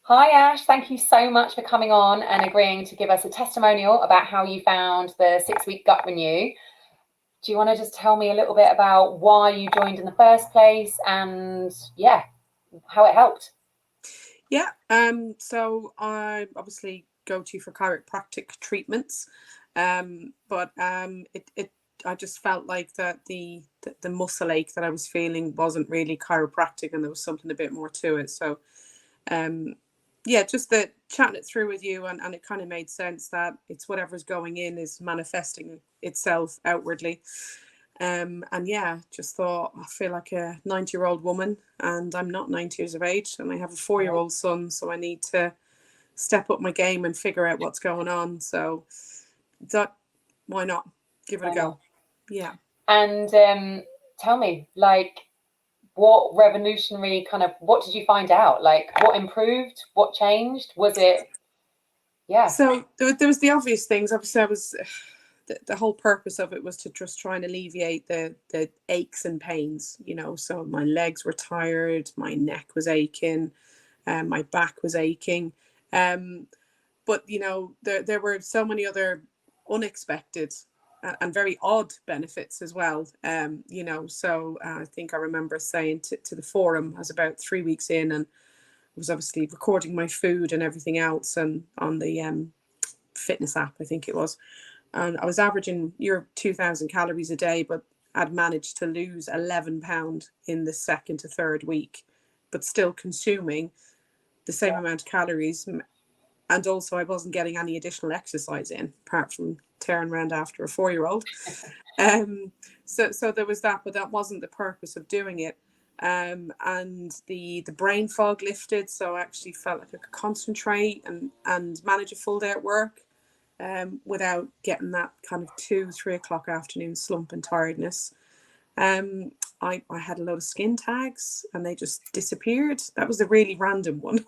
Hi Ash, thank you so much for coming on and agreeing to give us a testimonial about how you found the 6-week gut renew. Do you want to just tell me a little bit about why you joined in the first place and how it helped? Yeah, so I obviously go to for chiropractic treatments, but I just felt like that the muscle ache that I was feeling wasn't really chiropractic, and there was something a bit more to it. So, um, yeah, just the chatting it through with you, and it kind of made sense that it's whatever's going in is manifesting itself outwardly. And yeah, just thought I feel like a 90-year-old woman, and I'm not 90 years of age, and I have a 4-year-old son, so I need to step up my game and figure out what's going on. So that, why not give it a Why go? not? Yeah. And tell me, like, what revolutionary what did you find out? Like, what improved? What changed? Was it, yeah. So there was the obvious things. Obviously, I was the whole purpose of it was to just try and alleviate the aches and pains. So my legs were tired, my neck was aching, my back was aching. But there were so many other unexpected and very odd benefits as well. So I think I remember saying to the forum, I was about 3 weeks in, and was obviously recording my food and everything else, and on the fitness app, I think it was, and I was averaging your 2,000 calories a day, but I'd managed to lose 11 pound in the second to third week, but still consuming the same amount of calories. And also, I wasn't getting any additional exercise in, apart from tearing around after a 4-year-old. So there was that, but that wasn't the purpose of doing it. And the brain fog lifted, so I actually felt like I could concentrate and manage a full day at work, without getting that kind of 2-3 o'clock afternoon slump and tiredness. Um, I had a load of skin tags, and they just disappeared. That was a really random one.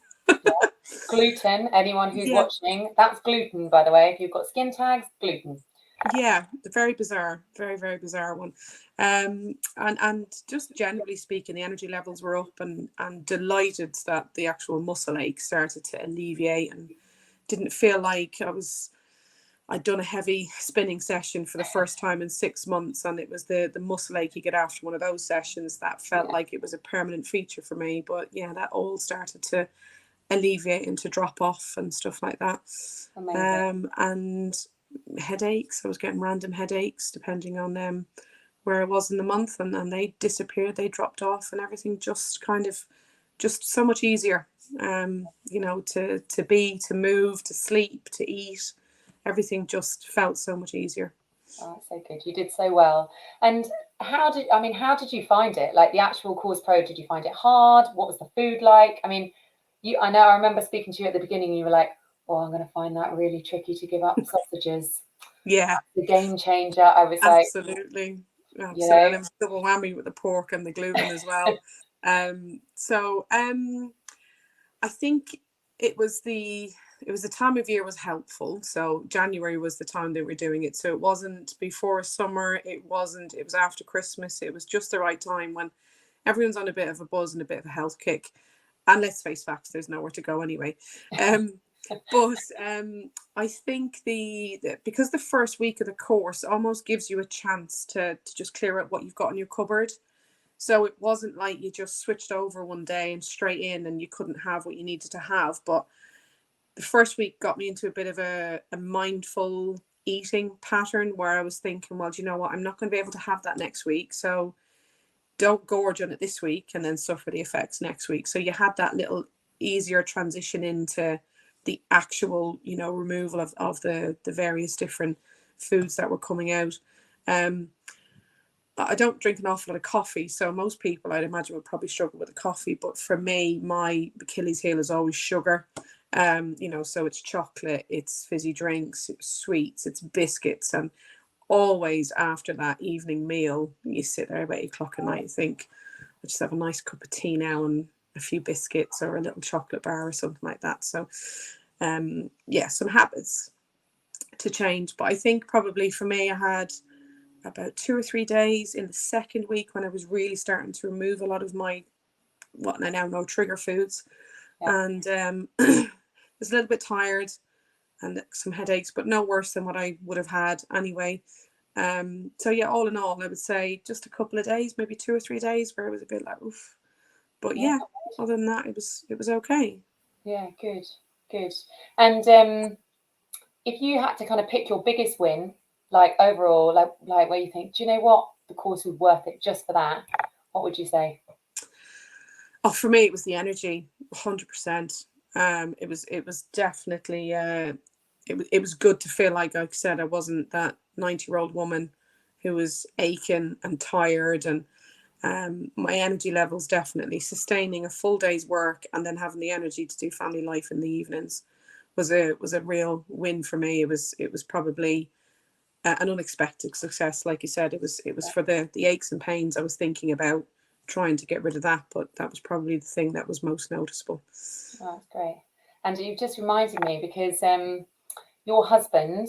Gluten, anyone who's Yeah, watching, that's gluten, by the way. If you've got skin tags, gluten. yeah, very bizarre, very very bizarre one. And just generally speaking, the energy levels were up, and delighted that the actual muscle ache started to alleviate, and didn't feel like I'd done a heavy spinning session for the first time in 6 months, and it was the muscle ache you get after one of those sessions that felt like it was a permanent feature for me. But yeah, that all started to alleviate and to drop off and stuff like that. Amazing. And headaches, I was getting random headaches depending on where I was in the month, and they disappeared, they dropped off, and everything just kind of just so much easier. To be, to move, to sleep, to eat, everything just felt so much easier. Oh, that's so good. You did so well. And how did you find it? Like the actual course pro, did you find it hard? What was the food like? I mean, I know I remember speaking to you at the beginning, you were like, oh, I'm going to find that really tricky to give up sausages. Yeah, The game changer. I was like, absolutely, you know, absolutely. And it was double whammy with the pork and the gluten as well. I think it was the time of year was helpful. So January was the time they were doing it. So it wasn't before summer. It was after Christmas. It was just the right time when everyone's on a bit of a buzz and a bit of a health kick. And let's face facts, there's nowhere to go anyway. But I think because the first week of the course almost gives you a chance to just clear out what you've got in your cupboard. So it wasn't like you just switched over one day and straight in and you couldn't have what you needed to have. But the first week got me into a bit of a mindful eating pattern where I was thinking, well, do you know what? I'm not going to be able to have that next week. So don't gorge on it this week and then suffer the effects next week. So you had that little easier transition into the actual, removal of the various different foods that were coming out. I don't drink an awful lot of coffee, so most people I'd imagine would probably struggle with the coffee. But for me, my Achilles heel is always sugar. So it's chocolate, it's fizzy drinks, it's sweets, it's biscuits, and always after that evening meal, you sit there about 8 o'clock at night and think, I just have a nice cup of tea now and a few biscuits or a little chocolate bar or something like that. So, some habits to change. But I think probably for me, I had about 2 or 3 days in the second week when I was really starting to remove a lot of my what I now know trigger foods. Yeah. and was a little bit tired and some headaches, but no worse than what I would have had anyway. So yeah, all in all, I would say just a couple of days, maybe 2 or 3 days, where it was a bit like oof. But Yeah. yeah, other than that, it was okay. Yeah. Good. Good. And if you had to kind of pick your biggest win, like overall, like where you think, do you know what, the course was worth it just for that, what would you say? Oh, for me, it was the energy, 100%. It was definitely it was good to feel like I said I wasn't that 90-year-old woman who was aching and tired, and my energy levels definitely sustaining a full day's work and then having the energy to do family life in the evenings was a real win for me. It was probably an unexpected success. Like you said, it was for the aches and pains I was thinking about trying to get rid of that, but that was probably the thing that was most noticeable. Oh, that's great. And you've just reminded me because your husband,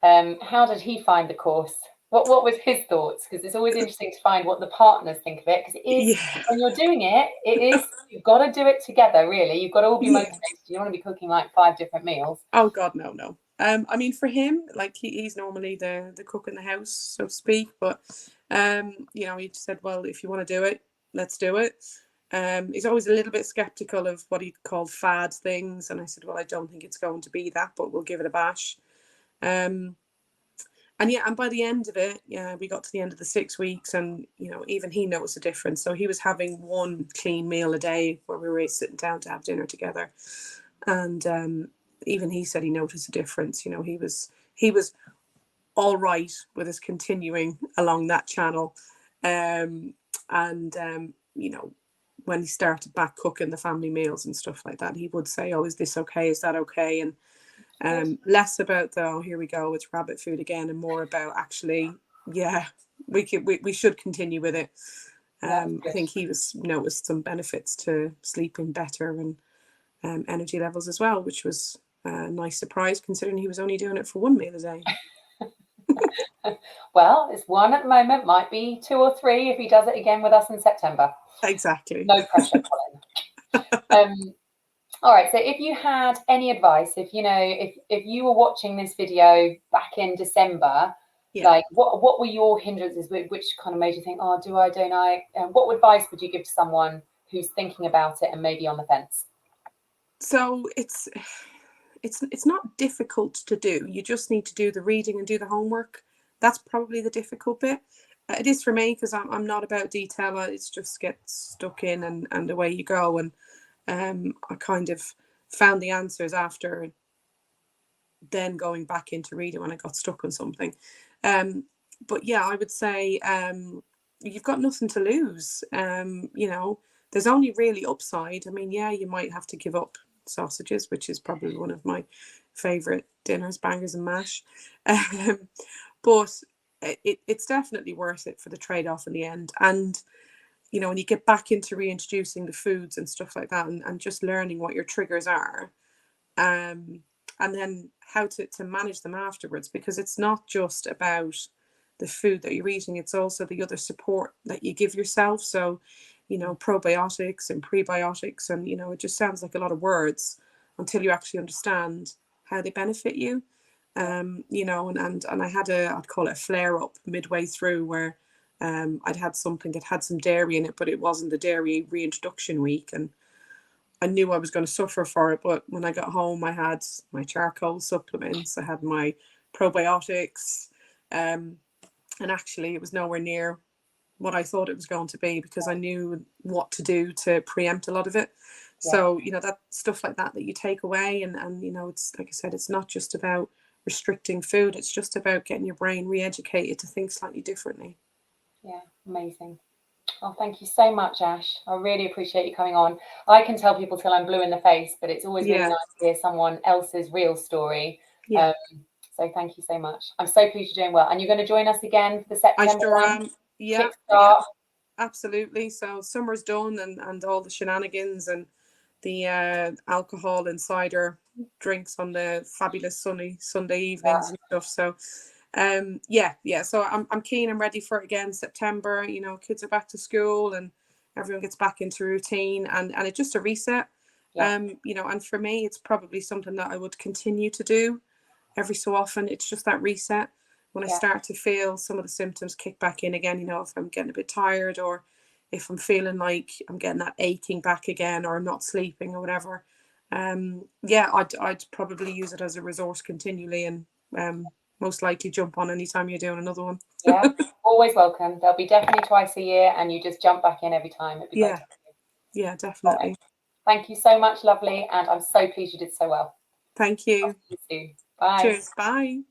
how did he find the course? What was his thoughts? Because it's always interesting to find what the partners think of it. Because it is, Yeah. when you're doing it, it is, you've got to do it together, really. You've got to all be Yeah. motivated. You don't want to be cooking like 5 different meals. Oh God, no, no. I mean, for him, like he's normally the cook in the house, so to speak. But he just said, well, if you want to do it, let's do it. He's always a little bit skeptical of what he called fad things, and I said, well, I don't think it's going to be that, but we'll give it a bash. And yeah, and by the end of it, yeah, we got to the end of the 6 weeks, and even he noticed a difference. So he was having one clean meal a day where we were sitting down to have dinner together, and even he said he noticed a difference. He was all right with us continuing along that channel, and when he started back cooking the family meals and stuff like that, he would say, "Oh, is this okay? Is that okay?" And less about the, oh, here we go, it's rabbit food again, and more about actually, yeah, we should continue with it. I think he was noticed some benefits to sleeping better and energy levels as well, which was a nice surprise considering he was only doing it for one meal a day. Well, it's one at the moment, might be 2 or 3 if he does it again with us in September. Exactly. No pressure, Colin. All right, so if you had any advice, if you were watching this video back in December, Yeah. like what were your hindrances, which kind of made you think, oh, do I, don't I? What advice would you give to someone who's thinking about it and maybe on the fence? So it's not difficult to do. You just need to do the reading and do the homework. That's probably the difficult bit. It is for me because I'm not about detail. It's just get stuck in and away you go. And I kind of found the answers after then going back into reading when I got stuck on something. But yeah, I would say you've got nothing to lose. There's only really upside. I mean, yeah, you might have to give up sausages, which is probably one of my favorite dinners, bangers and mash. But it's definitely worth it for the trade-off in the end. And when you get back into reintroducing the foods and stuff like that, and just learning what your triggers are, and then how to manage them afterwards, because it's not just about the food that you're eating, it's also the other support that you give yourself. So probiotics and prebiotics, and it just sounds like a lot of words until you actually understand how they benefit you. And I had I'd call it a flare up midway through, where I'd had something that had some dairy in it, but it wasn't the dairy reintroduction week, and I knew I was going to suffer for it. But when I got home, I had my charcoal supplements, I had my probiotics, and actually it was nowhere near what I thought it was going to be, because I knew what to do to preempt a lot of it. So that stuff like that you take away, and it's like I said, it's not just about restricting food, it's just about getting your brain re-educated to think slightly differently. Yeah, amazing. Oh, thank you so much, Ash. I really appreciate you coming on. I can tell people till I'm blue in the face, but it's always really nice to hear someone else's real story. Yeah. So thank you so much. I'm so pleased you're doing well. And you're going to join us again for the September I sure one? am. Yeah, absolutely. So summer's done, and all the shenanigans and the alcohol and cider drinks on the fabulous sunny Sunday evenings and stuff. So so I'm keen and ready for it again. September, kids are back to school and everyone gets back into routine, and it's just a reset. Yeah. You know, and for me, it's probably something that I would continue to do every so often. It's just that reset. When I start to feel some of the symptoms kick back in again, you know, if I'm getting a bit tired, or if I'm feeling like I'm getting that aching back again, or I'm not sleeping or whatever, yeah, I'd probably use it as a resource continually, and most likely jump on anytime you're doing another one. Yeah, always welcome. There'll be definitely twice a year, and you just jump back in every time. It'd be great. Yeah, definitely. Thank you so much, lovely, and I'm so pleased you did so well. Thank you. See you soon. Bye. Cheers. Bye.